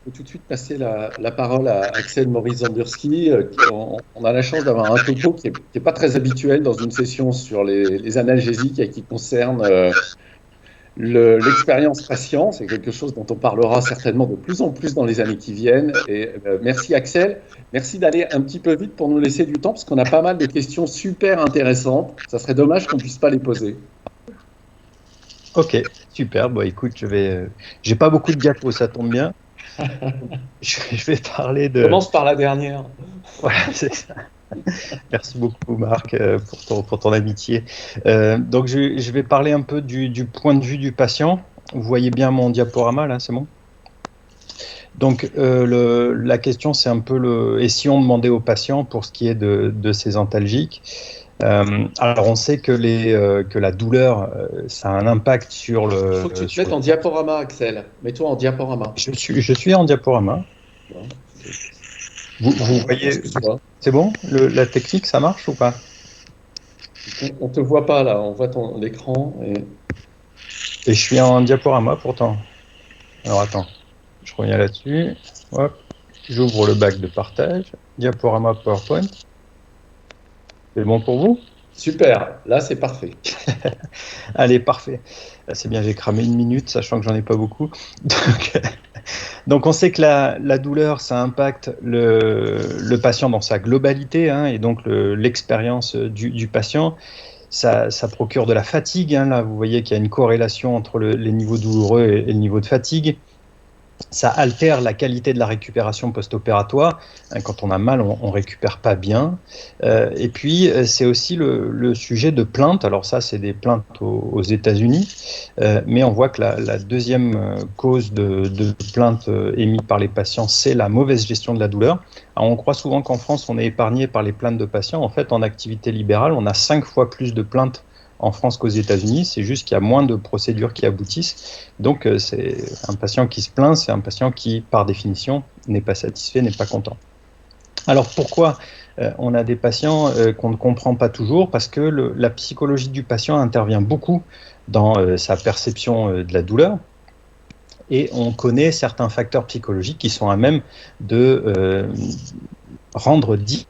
Je vais tout de suite passer la parole à Axel Maurice Zamburski. On a la chance d'avoir un topo qui est pas très habituel dans une session sur les analgésiques et qui concerne l'expérience patient. C'est quelque chose dont on parlera certainement de plus en plus dans les années qui viennent. Et merci Axel. Merci d'aller un petit peu vite pour nous laisser du temps parce qu'on a pas mal de questions super intéressantes. Ça serait dommage qu'on puisse pas les poser. Ok, super. Bon, écoute, j'ai pas beaucoup de diapos, ça tombe bien. Je vais parler de. Commence par la dernière. Voilà, c'est ça. Merci beaucoup, Marc, pour ton amitié. Donc, je vais parler un peu du point de vue du patient. Vous voyez bien mon diaporama là, c'est bon? Donc, la question, c'est un peu et si on demandait aux patients pour ce qui est de ces antalgiques. Alors, on sait que la douleur, ça a un impact sur Il faut que tu te mettes en diaporama, Axel. Mets-toi en diaporama. Je suis en diaporama. Bon, Vous pardon, voyez, excuse-moi. c'est bon? La technique, ça marche ou pas? On te voit pas là, on voit ton écran. Et je suis en diaporama pourtant. Alors attends, je reviens là-dessus. Hop, j'ouvre le bac de partage. Diaporama PowerPoint. C'est bon pour vous? Super, là c'est parfait. Allez, parfait. C'est bien, j'ai cramé une minute, sachant que j'en ai pas beaucoup. Donc on sait que la douleur, ça impacte le patient dans sa globalité, hein, et donc l'expérience du patient. Ça procure de la fatigue, hein, là, vous voyez qu'il y a une corrélation entre les niveaux douloureux et le niveau de fatigue. Ça altère la qualité de la récupération post-opératoire. Quand on a mal, on ne récupère pas bien. Et puis, c'est aussi le sujet de plaintes. Alors ça, c'est des plaintes aux États-Unis. Mais on voit que la deuxième cause de plaintes émises par les patients, c'est la mauvaise gestion de la douleur. Alors, on croit souvent qu'en France, on est épargné par les plaintes de patients. En fait, en activité libérale, on a 5 fois plus de plaintes en France qu'aux États-Unis, c'est juste qu'il y a moins de procédures qui aboutissent. Donc, c'est un patient qui se plaint, c'est un patient qui, par définition, n'est pas satisfait, n'est pas content. Alors, pourquoi on a des patients qu'on ne comprend pas toujours? Parce que la psychologie du patient intervient beaucoup dans sa perception de la douleur. Et on connaît certains facteurs psychologiques qui sont à même de rendre difficile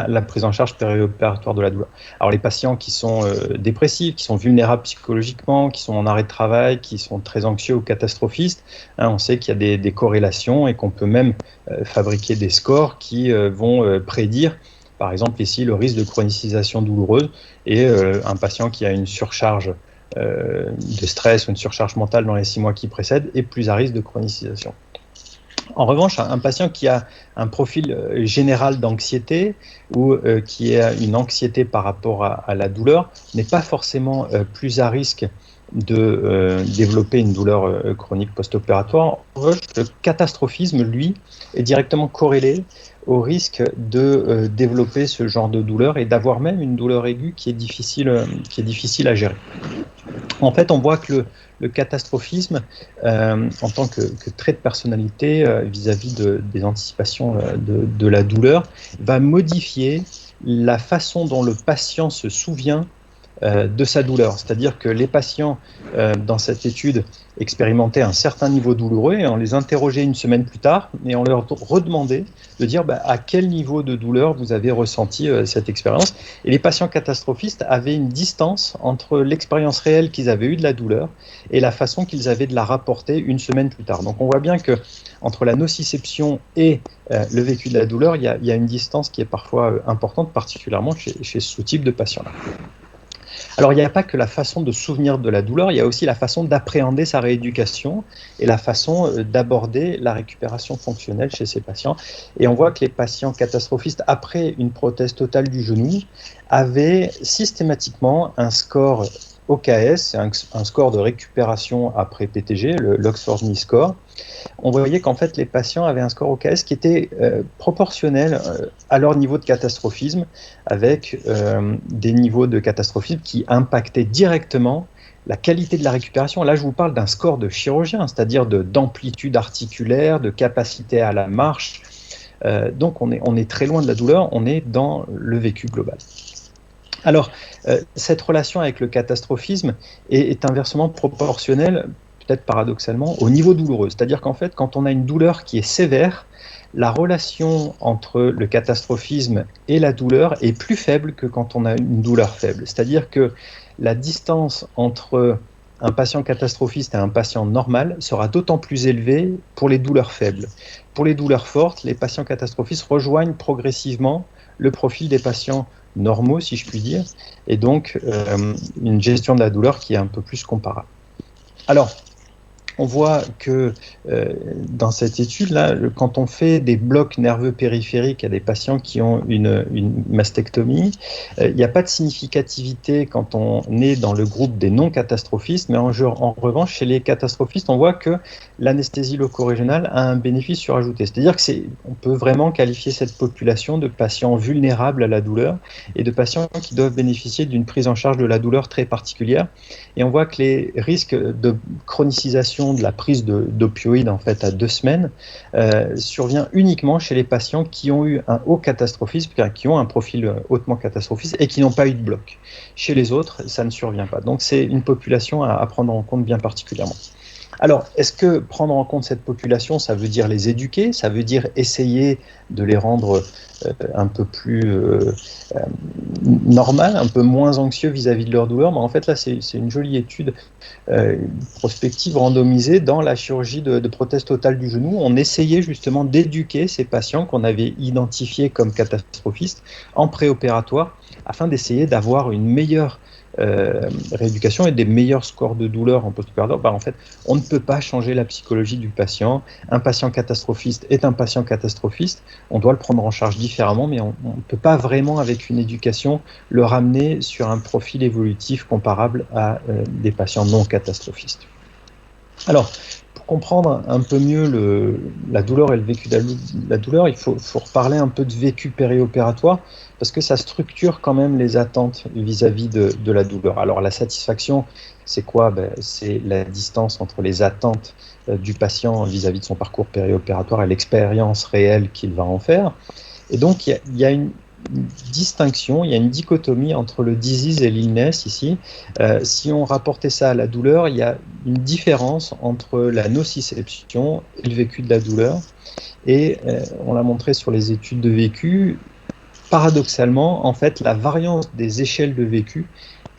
la prise en charge périopératoire de la douleur. Alors les patients qui sont dépressifs, qui sont vulnérables psychologiquement, qui sont en arrêt de travail, qui sont très anxieux ou catastrophistes, hein, on sait qu'il y a des corrélations et qu'on peut même fabriquer des scores qui vont prédire, par exemple ici, le risque de chronicisation douloureuse et un patient qui a une surcharge de stress ou une surcharge mentale dans les 6 mois qui précèdent est plus à risque de chronicisation. En revanche, un patient qui a un profil général d'anxiété ou qui a une anxiété par rapport à la douleur n'est pas forcément plus à risque de développer une douleur chronique post-opératoire. En revanche, le catastrophisme, lui, est directement corrélé au risque de développer ce genre de douleur et d'avoir même une douleur aiguë qui est difficile à gérer. En fait, on voit que le catastrophisme, en tant que trait de personnalité vis-à-vis des anticipations de la douleur, va modifier la façon dont le patient se souvient de sa douleur. C'est-à-dire que les patients, dans cette étude, expérimentaient un certain niveau douloureux et on les interrogeait une semaine plus tard et on leur redemandait de dire à quel niveau de douleur vous avez ressenti cette expérience. Et les patients catastrophistes avaient une distance entre l'expérience réelle qu'ils avaient eue de la douleur et la façon qu'ils avaient de la rapporter une semaine plus tard. Donc on voit bien que entre la nociception et le vécu de la douleur, il y a une distance qui est parfois importante, particulièrement chez ce type de patients-là. Alors, il n'y a pas que la façon de souvenir de la douleur, il y a aussi la façon d'appréhender sa rééducation et la façon d'aborder la récupération fonctionnelle chez ces patients. Et on voit que les patients catastrophistes, après une prothèse totale du genou, avaient systématiquement un score OKS, un score de récupération après PTG, l'Oxford Knee Score. On voyait qu'en fait les patients avaient un score OKS qui était proportionnel à leur niveau de catastrophisme, avec des niveaux de catastrophisme qui impactaient directement la qualité de la récupération. Là, je vous parle d'un score de chirurgien, c'est-à-dire d'amplitude articulaire, de capacité à la marche. Donc on est très loin de la douleur, on est dans le vécu global. Alors, cette relation avec le catastrophisme est inversement proportionnelle peut-être paradoxalement, au niveau douloureux. C'est-à-dire qu'en fait, quand on a une douleur qui est sévère, la relation entre le catastrophisme et la douleur est plus faible que quand on a une douleur faible. C'est-à-dire que la distance entre un patient catastrophiste et un patient normal sera d'autant plus élevée pour les douleurs faibles. Pour les douleurs fortes, les patients catastrophistes rejoignent progressivement le profil des patients normaux, si je puis dire, et donc une gestion de la douleur qui est un peu plus comparable. Alors, on voit que dans cette étude-là, quand on fait des blocs nerveux périphériques à des patients qui ont une mastectomie, il n'y a pas de significativité quand on est dans le groupe des non-catastrophistes, mais en revanche, chez les catastrophistes, on voit que l'anesthésie loco-régionale a un bénéfice surajouté. C'est-à-dire qu'on peut vraiment qualifier cette population de patients vulnérables à la douleur et de patients qui doivent bénéficier d'une prise en charge de la douleur très particulière. Et on voit que les risques de chronicisation de la prise d'opioïdes en fait à 2 semaines survient uniquement chez les patients qui ont eu un haut catastrophisme, qui ont un profil hautement catastrophiste et qui n'ont pas eu de bloc. Chez les autres, ça ne survient pas. Donc c'est une population à prendre en compte bien particulièrement. Alors, est-ce que prendre en compte cette population, ça veut dire les éduquer, ça veut dire essayer de les rendre un peu plus normales, un peu moins anxieux vis-à-vis de leur douleur? Mais en fait, là, c'est une jolie étude prospective randomisée dans la chirurgie de prothèse totale du genou. On essayait justement d'éduquer ces patients qu'on avait identifiés comme catastrophistes en préopératoire afin d'essayer d'avoir une meilleure rééducation et des meilleurs scores de douleur en post-opératoire. En fait, on ne peut pas changer la psychologie du patient. Un patient catastrophiste est un patient catastrophiste. On doit le prendre en charge différemment, mais on ne peut pas vraiment, avec une éducation, le ramener sur un profil évolutif comparable à des patients non catastrophistes. Alors, pour comprendre un peu mieux la douleur et le vécu de la douleur, il faut reparler un peu de vécu périopératoire, parce que ça structure quand même les attentes vis-à-vis de la douleur. Alors la satisfaction, c'est quoi? C'est la distance entre les attentes du patient vis-à-vis de son parcours périopératoire et l'expérience réelle qu'il va en faire. Et donc il y a une distinction, il y a une dichotomie entre le disease et l'illness ici. Si on rapportait ça à la douleur, il y a une différence entre la nociception et le vécu de la douleur. Et on l'a montré sur les études de vécu. Paradoxalement, en fait, la variance des échelles de vécu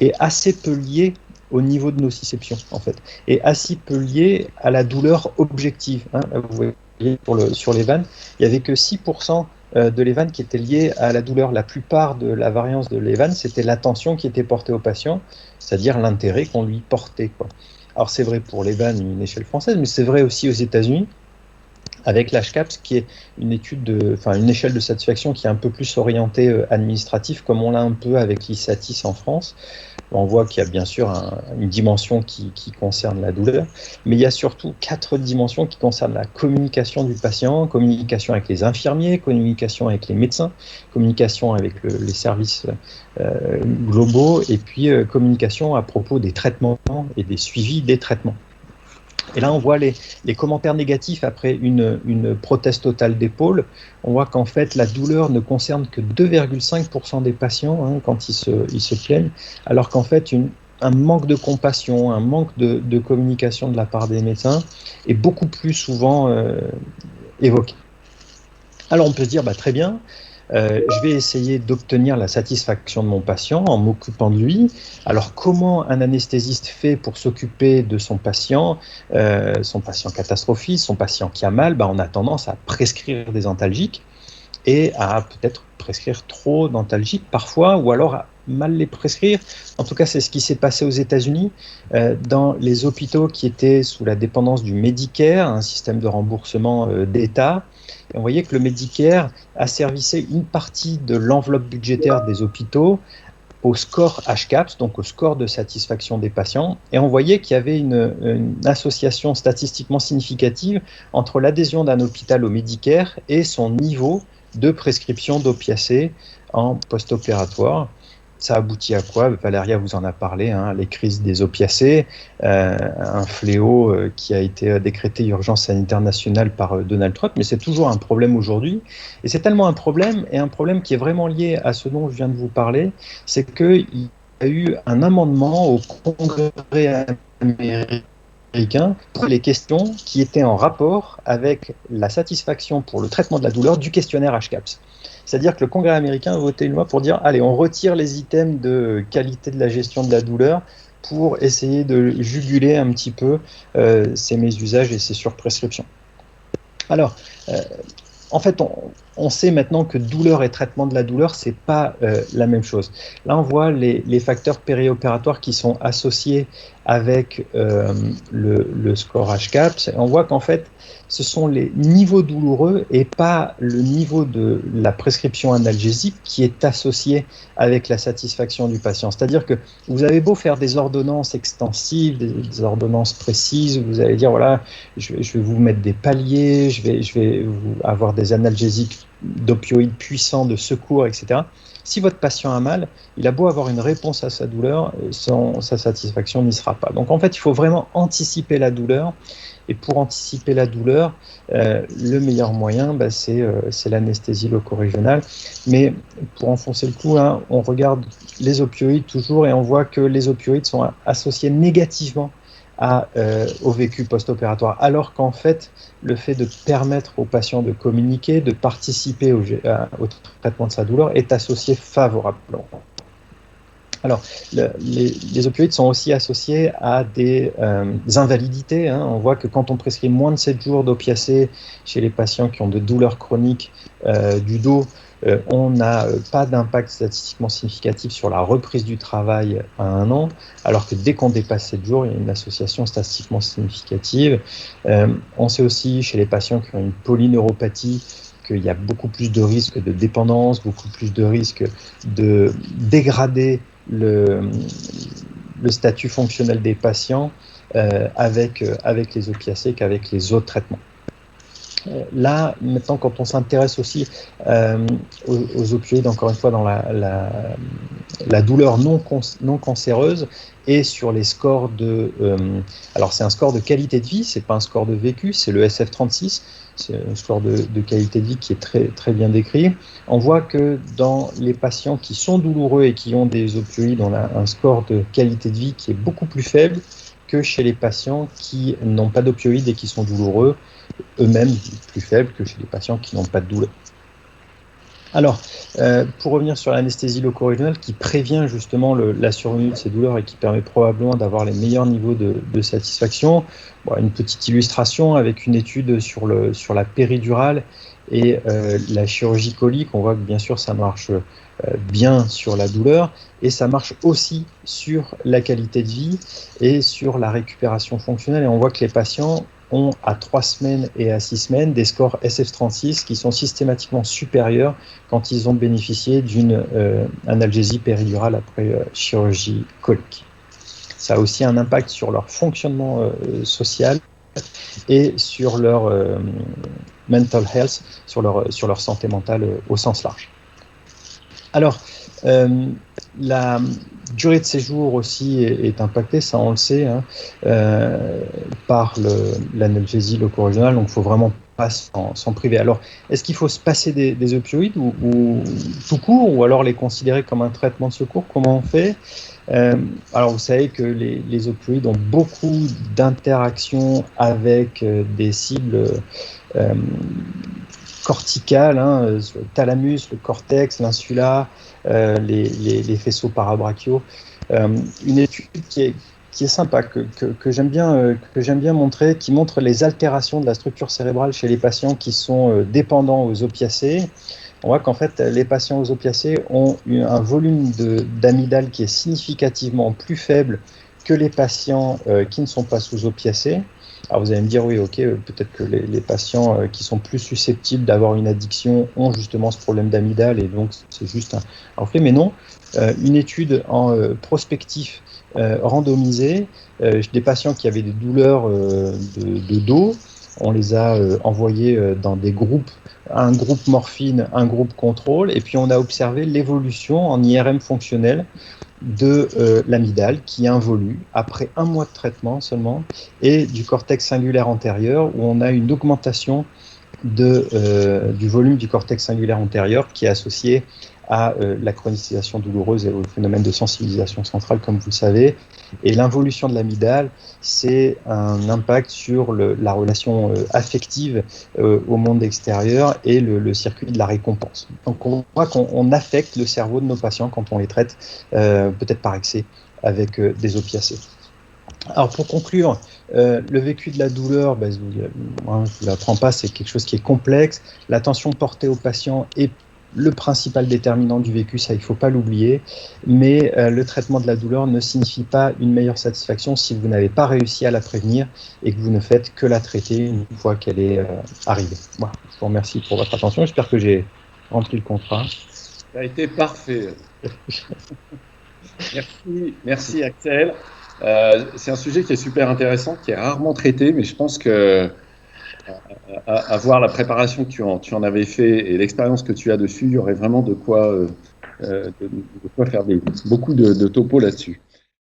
est assez peu liée au niveau de nociception, en fait, et assez peu liée à la douleur objective. Vous voyez, sur les vannes, il n'y avait que 6% de les vannes qui étaient liées à la douleur. La plupart de la variance de les vannes, c'était l'attention qui était portée au patient, c'est-à-dire l'intérêt qu'on lui portait, quoi. Alors c'est vrai pour les vannes, une échelle française, mais c'est vrai aussi aux États-Unis, avec l'HCAHPS, qui est une échelle de satisfaction qui est un peu plus orientée administrative, comme on l'a un peu avec l'ISATIS en France. On voit qu'il y a bien sûr une dimension qui concerne la douleur, mais il y a surtout 4 dimensions qui concernent la communication du patient, communication avec les infirmiers, communication avec les médecins, communication avec les services globaux, et puis communication à propos des traitements et des suivis des traitements. Et là, on voit les commentaires négatifs après une prothèse totale d'épaule. On voit qu'en fait, la douleur ne concerne que 2,5% des patients quand ils se plaignent, alors qu'en fait, un manque de compassion, un manque de communication de la part des médecins est beaucoup plus souvent évoqué. Alors, on peut se dire, très bien, je vais essayer d'obtenir la satisfaction de mon patient en m'occupant de lui. Alors, comment un anesthésiste fait pour s'occuper de son patient catastrophiste, son patient qui a mal? On a tendance à prescrire des antalgiques et à peut-être prescrire trop d'antalgiques parfois, ou alors à mal les prescrire. En tout cas, c'est ce qui s'est passé aux États-Unis, dans les hôpitaux qui étaient sous la dépendance du Medicare, un système de remboursement d'État. Et on voyait que le Medicare asservissait une partie de l'enveloppe budgétaire des hôpitaux au score HCAHPS, donc au score de satisfaction des patients, et on voyait qu'il y avait une association statistiquement significative entre l'adhésion d'un hôpital au Medicare et son niveau de prescription d'opiacés en post-opératoire. Ça aboutit à quoi? Valéria vous en a parlé, les crises des opiacés, un fléau qui a été décrété urgence sanitaire nationale par Donald Trump, mais c'est toujours un problème aujourd'hui. Et c'est tellement un problème, et un problème qui est vraiment lié à ce dont je viens de vous parler, c'est qu'il y a eu un amendement au Congrès américain américain pour les questions qui étaient en rapport avec la satisfaction pour le traitement de la douleur du questionnaire HCAHPS. C'est-à-dire que le Congrès américain a voté une loi pour dire allez, on retire les items de qualité de la gestion de la douleur pour essayer de juguler un petit peu ces mésusages et ces surprescriptions. Alors, en fait, on sait maintenant que douleur et traitement de la douleur, c'est pas la même chose. Là, on voit les facteurs périopératoires qui sont associés avec le score HCAHPS. On voit qu'en fait, ce sont les niveaux douloureux et pas le niveau de la prescription analgésique qui est associé avec la satisfaction du patient. C'est-à-dire que vous avez beau faire des ordonnances extensives, des ordonnances précises, vous allez dire voilà, je vais vous mettre des paliers, je vais vous avoir des analgésiques d'opioïdes puissants de secours, etc. Si votre patient a mal, il a beau avoir une réponse à sa douleur, sa satisfaction n'y sera pas. Donc en fait, il faut vraiment anticiper la douleur. Et pour anticiper la douleur, le meilleur moyen, c'est l'anesthésie loco-régionale. Mais pour enfoncer le clou, hein, on regarde les opioïdes toujours et on voit que les opioïdes sont associés négativement au vécu post-opératoire, alors qu'en fait, le fait de permettre aux patients de communiquer, de participer au traitement de sa douleur est associé favorablement. Alors, les opioïdes sont aussi associés à des invalidités. Hein. On voit que quand on prescrit moins de 7 jours d'opiacés chez les patients qui ont de douleurs chroniques du dos, on n'a pas d'impact statistiquement significatif sur la reprise du travail à 1 an, alors que dès qu'on dépasse 7 jours, il y a une association statistiquement significative. On sait aussi chez les patients qui ont une polyneuropathie qu'il y a beaucoup plus de risques de dépendance, beaucoup plus de risques de dégrader le statut fonctionnel des patients avec les opiacés qu'avec les autres traitements. Là, maintenant, quand on s'intéresse aussi aux opioïdes, encore une fois, dans la douleur non cancéreuse et sur les scores alors, c'est un score de qualité de vie, c'est pas un score de vécu, c'est le SF36, c'est un score de qualité de vie qui est très, très bien décrit. On voit que dans les patients qui sont douloureux et qui ont des opioïdes, on a un score de qualité de vie qui est beaucoup plus faible que chez les patients qui n'ont pas d'opioïdes et qui sont douloureux, eux-mêmes plus faibles que chez les patients qui n'ont pas de douleur. Alors, pour revenir sur l'anesthésie loco-régionale qui prévient justement la survenue de ces douleurs et qui permet probablement d'avoir les meilleurs niveaux de satisfaction, une petite illustration avec une étude sur la péridurale et la chirurgie colique. On voit que bien sûr ça marche bien sur la douleur et ça marche aussi sur la qualité de vie et sur la récupération fonctionnelle. Et on voit que les patients ont à 3 semaines et à 6 semaines des scores SF36 qui sont systématiquement supérieurs quand ils ont bénéficié d'une analgésie péridurale après chirurgie colique. Ça a aussi un impact sur leur fonctionnement social et sur leur mental health, sur leur santé mentale au sens large. Alors, la durée de séjour aussi est impactée, ça on le sait, hein, par l'analgésie loco-régionale, donc il ne faut vraiment pas s'en priver. Alors, est-ce qu'il faut se passer des opioïdes ou tout court, ou alors les considérer comme un traitement de secours? Comment on fait? Alors, vous savez que les opioïdes ont beaucoup d'interactions avec des cibles corticales, hein, le thalamus, le cortex, l'insula, les faisceaux parabrachiaux. Une étude qui est sympa, que j'aime bien montrer, qui montre les altérations de la structure cérébrale chez les patients qui sont dépendants aux opiacés. On voit qu'en fait, les patients aux opiacés ont un volume d'amygdale qui est significativement plus faible que les patients qui ne sont pas sous opiacés. Alors vous allez me dire, oui, ok, peut-être que les patients qui sont plus susceptibles d'avoir une addiction ont justement ce problème d'amygdale et donc c'est juste un reflet, mais non. Une étude en prospectif randomisée, des patients qui avaient des douleurs de dos, on les a envoyés dans des groupes, un groupe morphine, un groupe contrôle, et puis on a observé l'évolution en IRM fonctionnel de l'amygdale qui involue après 1 mois de traitement seulement et du cortex singulaire antérieur où on a une augmentation du volume du cortex singulaire antérieur qui est associé à la chronicisation douloureuse et au phénomène de sensibilisation centrale, comme vous le savez. Et l'involution de l'amygdale, c'est un impact sur la relation affective au monde extérieur et le circuit de la récompense. Donc on voit qu'on affecte le cerveau de nos patients quand on les traite, peut-être par excès, avec des opiacés. Alors pour conclure, le vécu de la douleur, je ne vous l'apprends pas, c'est quelque chose qui est complexe. L'attention portée au patient est le principal déterminant du vécu, ça il ne faut pas l'oublier, mais le traitement de la douleur ne signifie pas une meilleure satisfaction si vous n'avez pas réussi à la prévenir et que vous ne faites que la traiter une fois qu'elle est arrivée. Voilà. Je vous remercie pour votre attention, j'espère que j'ai rempli le contrat. Ça a été parfait. Merci Axel. C'est un sujet qui est super intéressant, qui est rarement traité, mais je pense que à voir la préparation que tu en avais fait et l'expérience que tu as dessus, il y aurait vraiment de quoi faire beaucoup de topos là-dessus.